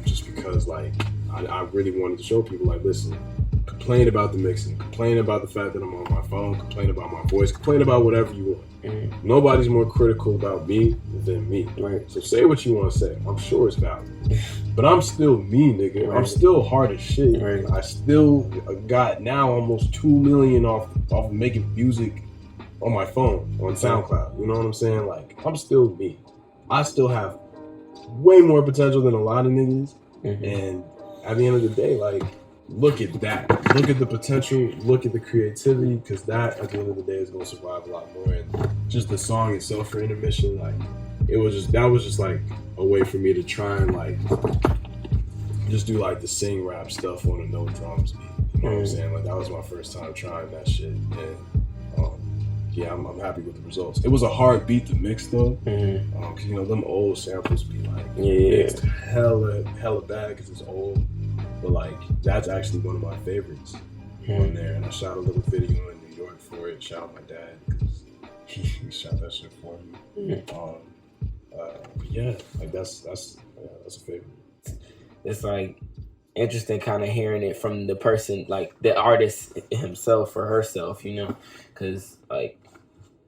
just because like I really wanted to show people, like, listen, complain about the mixing, complain about the fact that I'm on my phone, complain about my voice, complain about whatever you want. Nobody's more critical about me than me. So say what you want to say. I'm sure it's valid. But I'm still me, nigga. I'm still hard as shit. I still got now almost 2 million off of making music on my phone, on SoundCloud. You know what I'm saying? Like, I'm still me. I still have way more potential than a lot of niggas. And at the end of the day, like, look at that. Look at the potential. Look at the creativity, because that, at the end of the day, is going to survive a lot more. And just the song itself for Intermission, like, that was just like a way for me to try and like just do like the sing rap stuff on a no drums beat. You know what I'm saying? Like, that was my first time trying that shit. And yeah, I'm happy with the results. It was a hard beat to mix though, because you know them old samples be like mixed hella bad because it's old. But like, that's actually one of my favorites on there, and I shot a little video in New York for it. Shout out my dad because he shot that shit for me. But yeah, like that's a favorite. It's like interesting kind of hearing it from the person, like the artist himself or herself, you know, because like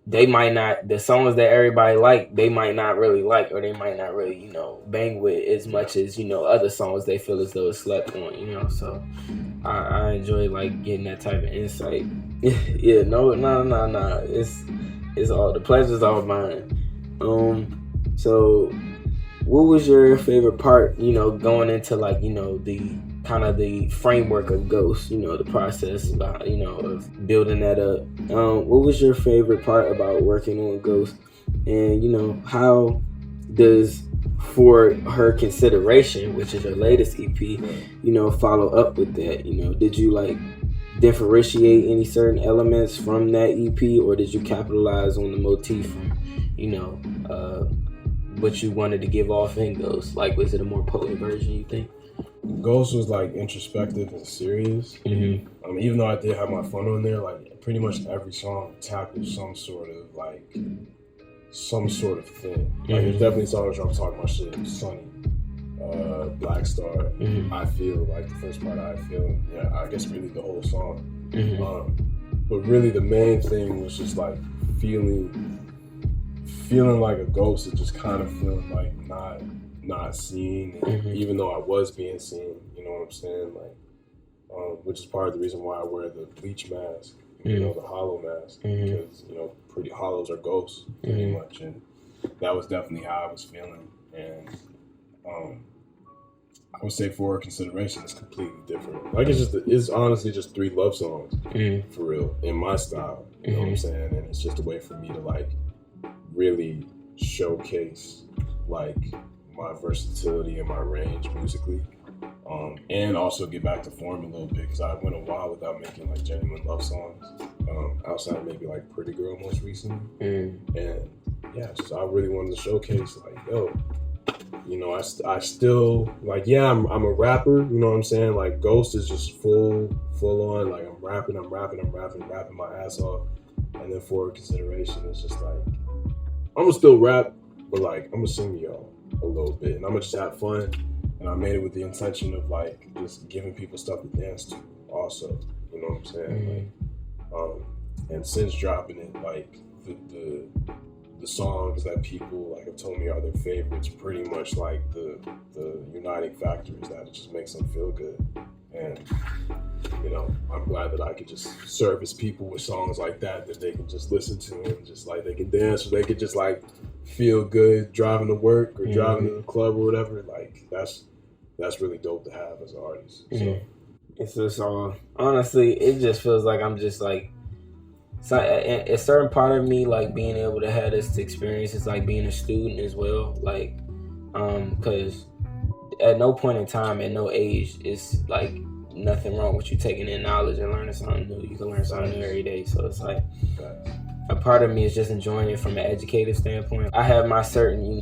they might not, the songs that everybody like, they might not really like, or they might not really, you know, bang with as much as, you know, other songs they feel as though it's slept on, you know. So I enjoy like getting that type of insight. Yeah, no, it's all, the pleasure's all mine. So what was your favorite part, you know, going into like, you know, the kind of the framework of Ghost, you know, the process about, you know, of building that up. What was your favorite part about working on Ghost? And, you know, how does For Her Consideration, which is your latest EP, you know, follow up with that? You know, did you like differentiate any certain elements from that EP, or did you capitalize on the motif from, you know, what you wanted to give off in Ghost? Like, was it a more potent version, you think? Ghost was like introspective and serious. Even though I did have my fun on there, like pretty much every song tackled some sort of thing. Like, there's definitely songs where I'm talking about shit. Sunny, Black Star, I Feel, like the first part, I Feel. Yeah, I guess really the whole song. But really the main thing was just like feeling like a ghost, and just kind of feeling like not seen, even though I was being seen, you know what I'm saying? Like, which is part of the reason why I wear the bleach mask, you know, the hollow mask, because, you know, pretty hollows are ghosts, pretty much, and that was definitely how I was feeling. And I would say For Her Consideration is completely different. Like, it's honestly just 3 love songs, for real, in my style, you know what I'm saying? And it's just a way for me to like really showcase like my versatility and my range musically, and also get back to form a little bit, because I went a while without making like genuine love songs, outside of maybe like Pretty Girl most recently. And yeah, just I really wanted to showcase like, yo, you know, I still like, yeah, I'm a rapper, you know what I'm saying? Like, Ghost is just full on, like I'm rapping my ass off. And then For Her Consideration is just like, I'm gonna still rap, but like I'm gonna sing to y'all a little bit, and I'm gonna just have fun. And I made it with the intention of like just giving people stuff to dance to also, you know what I'm saying? Like, and since dropping it, like the songs that people like have told me are their favorites, pretty much like the uniting factor is that it just makes them feel good. And you know, I'm glad that I could just service people with songs like that they can just listen to, and just like they can dance, or they could just like feel good driving to work or driving to the club or whatever. Like, that's really dope to have as an artist. So it's just all, honestly, it just feels like I'm just like, so a certain part of me, like being able to have this experience is like being a student as well. Like, because at no point in time, at no age, it's like nothing wrong with you taking in knowledge and learning something new. You can learn something new every day. So it's like, a part of me is just enjoying it from an educative standpoint. I have my certain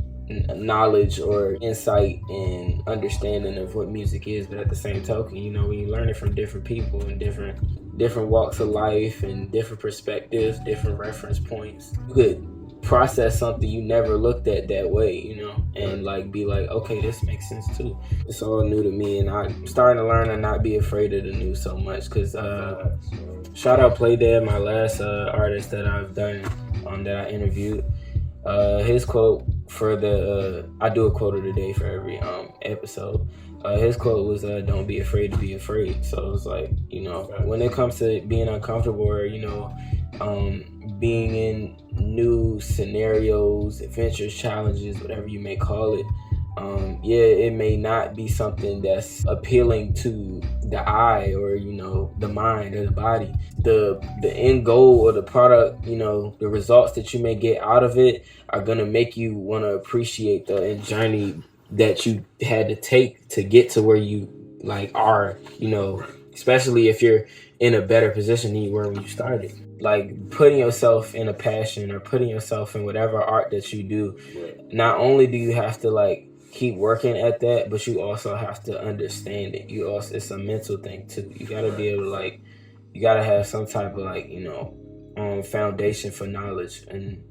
knowledge or insight and understanding of what music is, but at the same token, you know, when you learn it from different people and different walks of life and different perspectives, different reference points, you could process something you never looked at that way, you know, and like be like, okay, this makes sense too. It's all new to me, and I'm starting to learn and not be afraid of the new so much, because shout out Play Dead, my last artist that I've done, that I interviewed. His quote for the I do a quote of the day for every episode. His quote was, "Don't be afraid to be afraid." So it's like, you know, when it comes to being uncomfortable, or, you know, being in new scenarios, adventures, challenges, whatever you may call it. It may not be something that's appealing to the eye or, the mind or the body. The end goal or the product, the results that you may get out of it are going to make you want to appreciate the journey that you had to take to get to where you are, especially if you're in a better position than you were when you started. Like putting yourself in a passion or putting yourself in whatever art that you do. Not only do you have to keep working at that, but you also have to understand it. It's a mental thing too. You gotta be able to you gotta have some type of foundation for knowledge and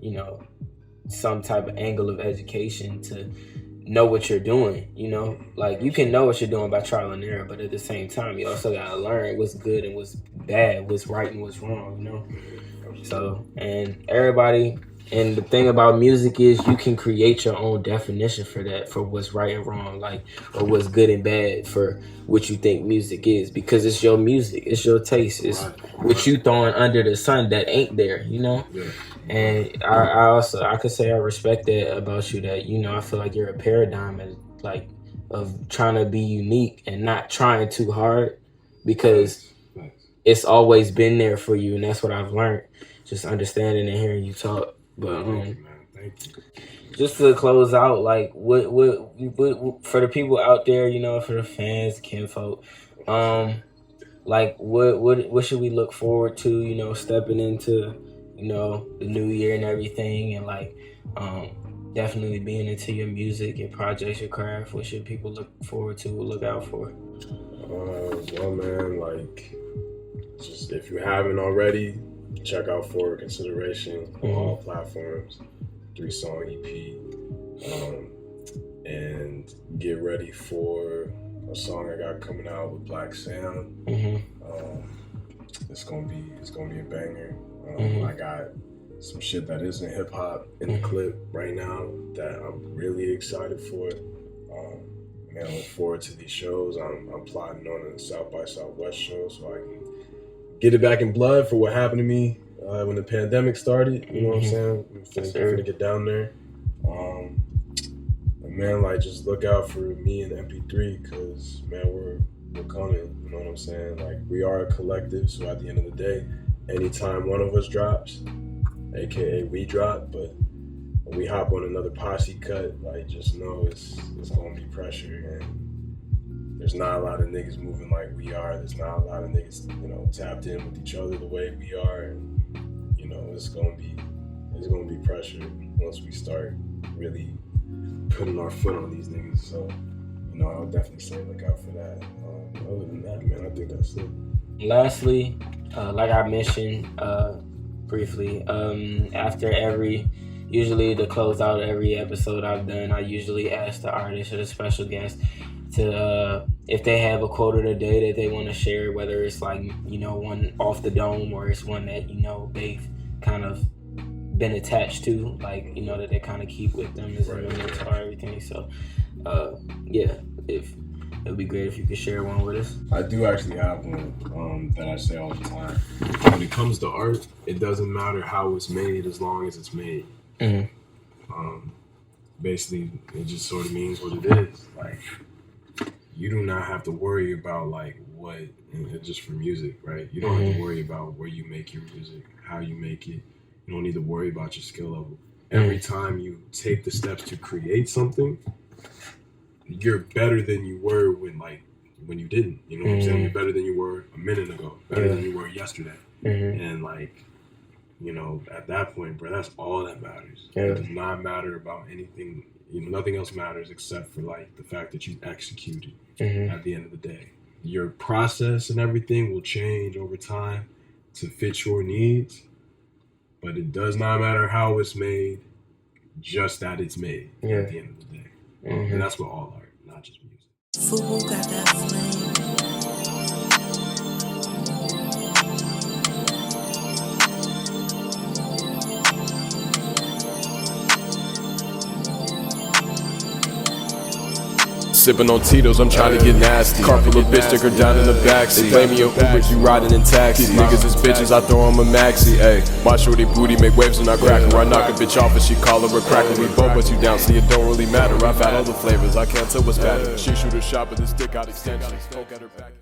some type of angle of education to know what you're doing. You can know what you're doing by trial and error, but at the same time you also gotta learn what's good and what's bad, what's right and what's wrong. So, and everybody, and the thing about music is you can create your own definition for that, for what's right and wrong, or what's good and bad for what you think music is, because it's your music, it's your taste, it's what you throwing under the sun that ain't there. And I could say I respect that about you, that I feel like you're a paradigm of trying to be unique and not trying too hard, because it's always been there for you, and that's what I've learned just understanding and hearing you talk. But Thank you. just to close out, what for the people out there, for the fans, kinfolk, what should we look forward to, stepping into the new year and everything, and definitely being into your music, your projects, your craft? What should people look forward to, look out for? Well, man, just if you haven't already, check out For Consideration on all platforms, 3-song EP, and get ready for a song I got coming out with Black Sam. It's gonna be a banger. I got some shit that isn't hip hop in the clip right now that I'm really excited for. Man, I look forward to these shows. I'm plotting on a South by Southwest show so I can get it back in blood for what happened to me when the pandemic started. You know what I'm saying? I'm finna get down there. And man, just look out for me and MP3, because man, we're coming. You know what I'm saying? We are a collective, so at the end of the day, anytime one of us drops, aka we drop, but when we hop on another posse cut, just know it's gonna be pressure, and there's not a lot of niggas moving like we are. There's not a lot of niggas, tapped in with each other the way we are, and it's gonna be pressure once we start really putting our foot on these niggas. So, I'll definitely say look out for that. Other than that, man, I think that's it. Lastly, like I mentioned briefly, usually to close out every episode I've done, I usually ask the artist or the special guest to if they have a quote of the day that they want to share, whether it's one off the dome or it's one that they've kind of been attached to, that they kind of keep with them as a mentor or everything. So if it would be great if you could share one with us. I do actually have one that I say all the time. When it comes to art, it doesn't matter how it's made as long as it's made. Basically, it just sort of means what it is. You do not have to worry about what, just for music, right? You don't have to worry about where you make your music, how you make it. You don't need to worry about your skill level. Every time you take the steps to create something, you're better than you were when you didn't. You know what I'm saying? You're better than you were a minute ago, better than you were yesterday. And at that point, bro, that's all that matters. It does not matter about anything. Nothing else matters except for the fact that you executed at the end of the day. Your process and everything will change over time to fit your needs, but it does not matter how it's made, just that it's made at the end of the day. And that's with all art, not just music. Football got that flame. sipping on Tito's, I'm trying to get nasty. Car full of bitch, take her down in the backseat. They play me a Uber, you riding in taxi. Niggas is bitches, I throw them a maxi. Ayy, my shorty booty make waves when I crack her. I knock a bitch off and she call her a cracker. We both put you down, see it don't really matter. I've had all the flavors, I can't tell what's better. She shoot her shot with this dick out extension. Poke at her back.